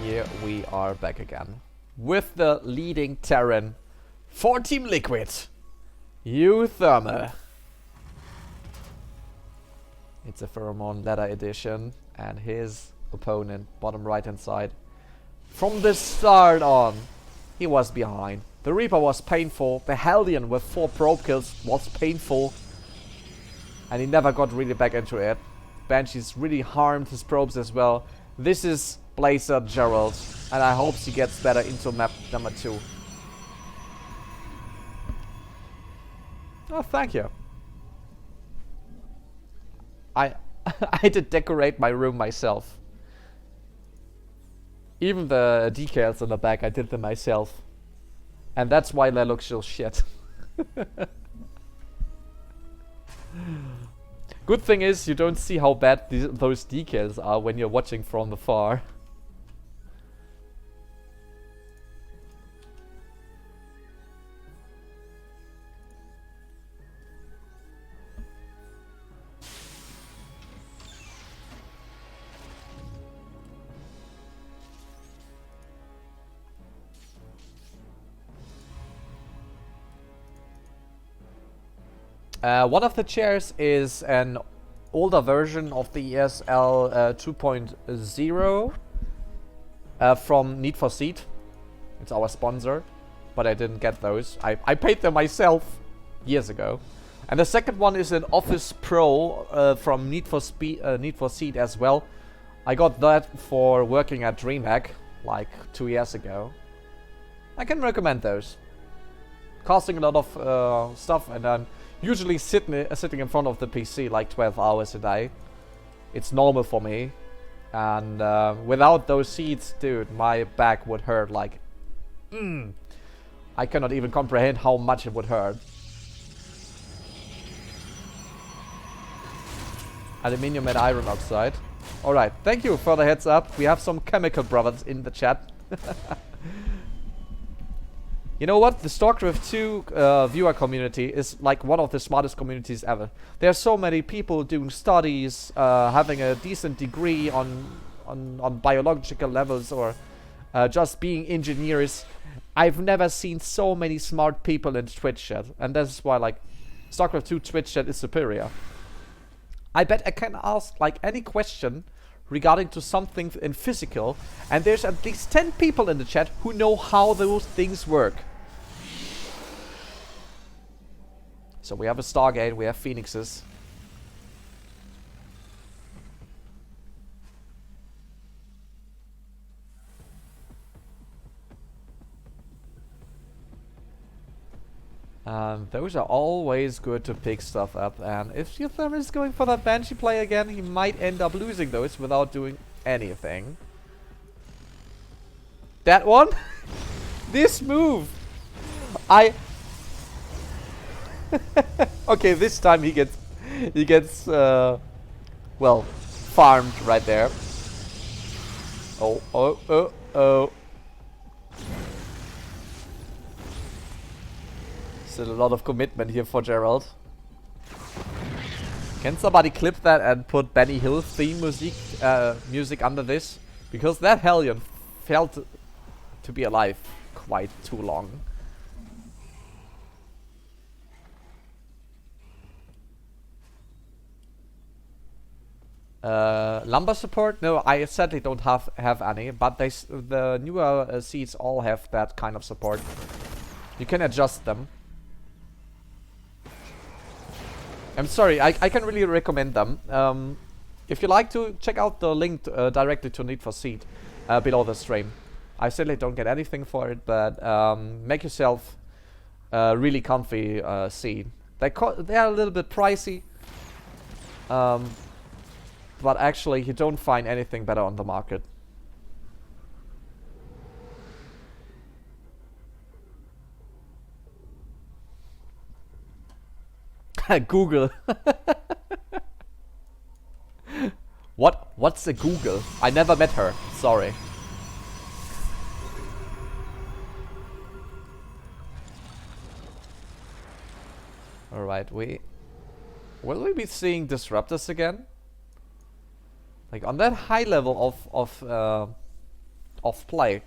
here we are back again with the leading Terran for Team Liquid, uThermal. It's a Pheromone Ladder edition, and his opponent, bottom right hand side, from the start on, he was behind. The Reaper was painful, the Hellion with 4 probe kills was painful, and he never got really back into it. Banshees really harmed his probes as well. This is Blazer Gerald, and I hope he gets better into map number 2. Oh, thank you. I did decorate my room myself. Even the decals on the back, I did them myself. And that's why they look so shit. Good thing is, you don't see how bad those decals are when you're watching from afar. One of the chairs is an older version of the ESL 2.0 from Need for Speed. It's our sponsor, but I didn't get those. I paid them myself years ago. And the second one is an Office Pro from Need for Speed as well. I got that for working at DreamHack like 2 years ago. I can recommend those. Costing a lot of stuff, and I'm usually sitting in front of the PC like 12 hours a day. It's normal for me. And without those seats, dude, my back would hurt like... I cannot even comprehend how much it would hurt. Aluminium and iron oxide. Alright, thank you for the heads up. We have some chemical brothers in the chat. You know what? The Starcraft 2 viewer community is like one of the smartest communities ever. There are so many people doing studies, having a decent degree on biological levels, or just being engineers. I've never seen so many smart people in Twitch chat, and that's why like Starcraft 2 Twitch chat is superior. I bet I can ask like any question regarding to something in physical, and there's at least 10 people in the chat who know how those things work. So we have a Stargate, we have Phoenixes. Those are always good to pick stuff up, and if uThermal is going for that Banshee play again, he might end up losing those without doing anything. That one? This move! Okay, this time he gets well, farmed right there. Oh. Still a lot of commitment here for Gerald. Can somebody clip that and put Benny Hill theme music under this? Because that Hellion felt to be alive quite too long. Lumber support? No, I sadly don't have any, but the newer seats all have that kind of support. You can adjust them. I'm sorry, I can really recommend them. If you like to, check out the link directly to Need for Speed below the stream. I certainly don't get anything for it, but make yourself a really comfy seat. They are a little bit pricey, but actually you don't find anything better on the market. Google. What's a Google? I never met her. Sorry. Alright, will we be seeing disruptors again? Like on that high level of of play.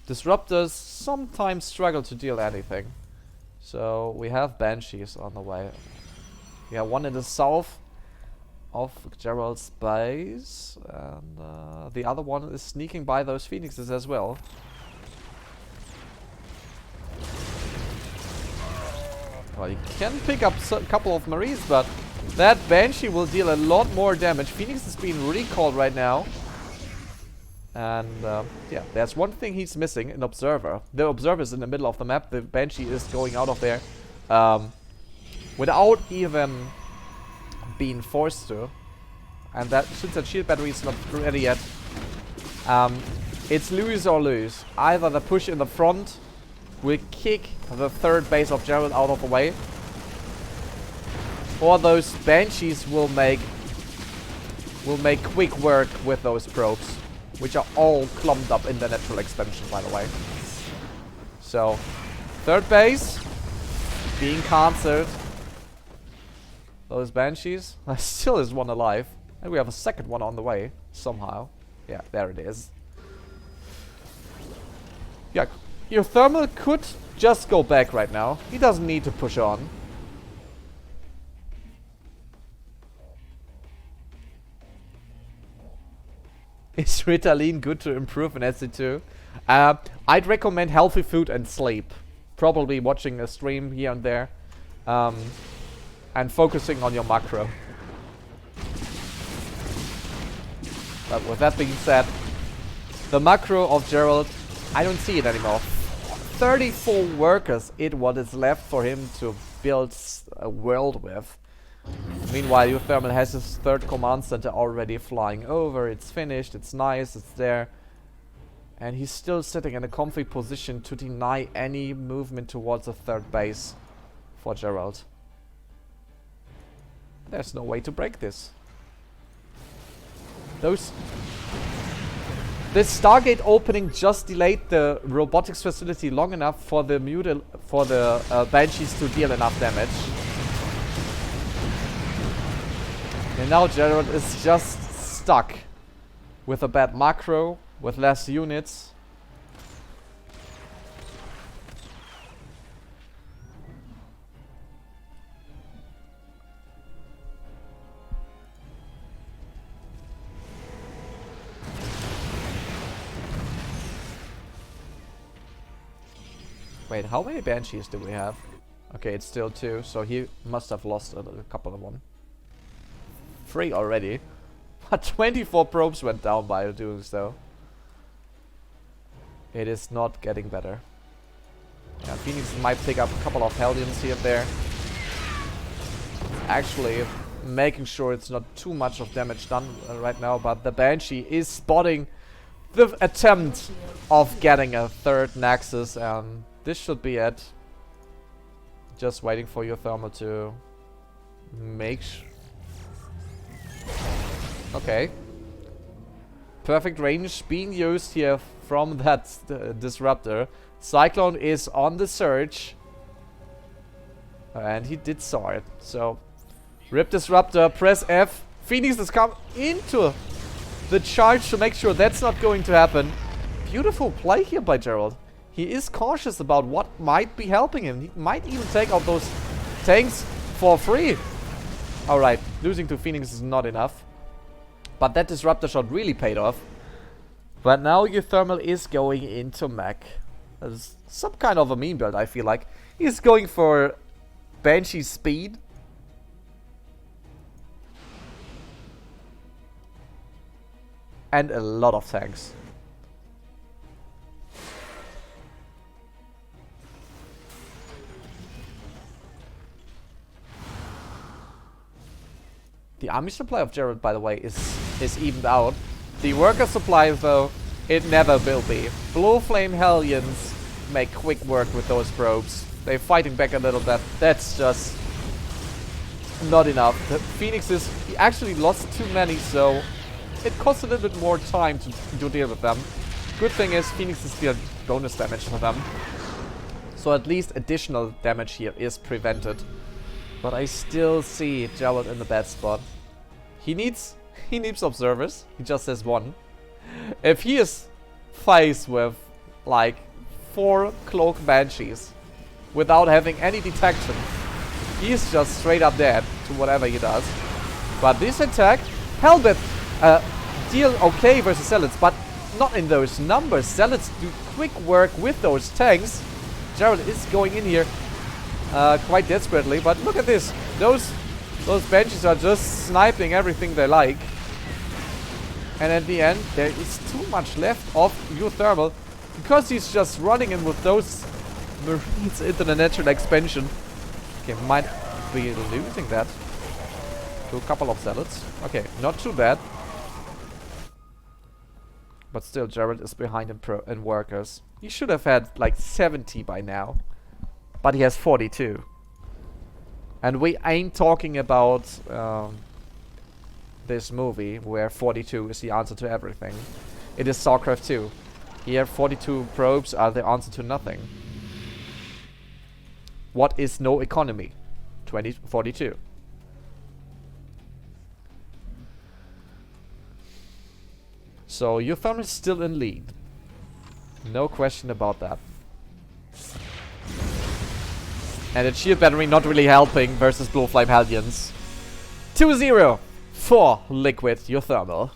Disruptors sometimes struggle to deal anything. So we have Banshees on the way. We have one in the south of Gerald's base, and the other one is sneaking by those Phoenixes as well. Well, you can pick up a couple of Marines, but that Banshee will deal a lot more damage. Phoenix is being recalled right now. And yeah, there's one thing he's missing, an Observer. The Observer is in the middle of the map. The Banshee is going out of there without even being forced to. And that, since that shield battery is not ready yet, it's lose or lose. Either the push in the front will kick the third base of Gerald out of the way, or those Banshees will make quick work with those probes, which are all clumped up in the natural expansion, by the way. So, third base being cancelled. Those Banshees. Still is one alive. And we have a second one on the way, somehow. Yeah, there it is. Yeah, uThermal could just go back right now. He doesn't need to push on. Is Ritalin good to improve in SC2? I'd recommend healthy food and sleep. Probably watching a stream here and there. And focusing on your macro. But with that being said, the macro of Gerald, I don't see it anymore. 34 workers is what is left for him to build a world with. Meanwhile, uThermal has his third command center already flying over. It's finished, it's nice, it's there. And he's still sitting in a comfy position to deny any movement towards a third base for Gerald. There's no way to break this. This Stargate opening just delayed the robotics facility long enough for the Banshees to deal enough damage. And now Gerald is just stuck with a bad macro, with less units. Wait, how many Banshees do we have? Okay, it's still 2, so he must have lost a couple of them. 3 already. But 24 probes went down by doing so. It is not getting better. Yeah, Phoenix might pick up a couple of Hellions here and there. Actually, making sure it's not too much of damage done right now, but the Banshee is spotting the attempt of getting a third Nexus, and this should be it. Just waiting for uThermal to make okay. Perfect range being used here from that disruptor. Cyclone is on the surge. And he did saw it. So, rip disruptor, press F. Phoenix has come into the charge to make sure that's not going to happen. Beautiful play here by Gerald. He is cautious about what might be helping him. He might even take out those tanks for free. Alright, losing to Phoenix is not enough. But that disruptor shot really paid off. But now uThermal is going into mech. That's some kind of a meme build, I feel like. He's going for Banshee speed. And a lot of tanks. The army supply of Gerald, by the way, is evened out. The worker supply, though, it never will be. Blue Flame Hellions make quick work with those probes. They're fighting back a little bit. That's just not enough. The Phoenixes, he actually lost too many, so it costs a little bit more time to deal with them. Good thing is, Phoenixes deal bonus damage for them. So at least additional damage here is prevented. But I still see Gerald in the bad spot. He needs observers. He just has one. If he is faced with like 4 cloak banshees without having any detection. He's just straight up dead to whatever he does. But this attack, Hellbit deal okay versus Zealots, but not in those numbers. Zealots do quick work with those tanks. Gerald is going in here quite desperately, but look at this. Those banshees are just sniping everything they like. And at the end, there is too much left of uThermal because he's just running in with those Marines into the natural expansion. Okay, might be losing that to a couple of Zealots. Okay, not too bad. But still, Gerald is behind in workers. He should have had like 70 by now. But he has 42. And we ain't talking about this movie where 42 is the answer to everything. It is Starcraft 2. Here 42 probes are the answer to nothing. What is no economy? 42. So uThermal is still in lead. No question about that. And the shield battery not really helping versus Blue Flame Hellions. 2-0 for Liquid uThermal.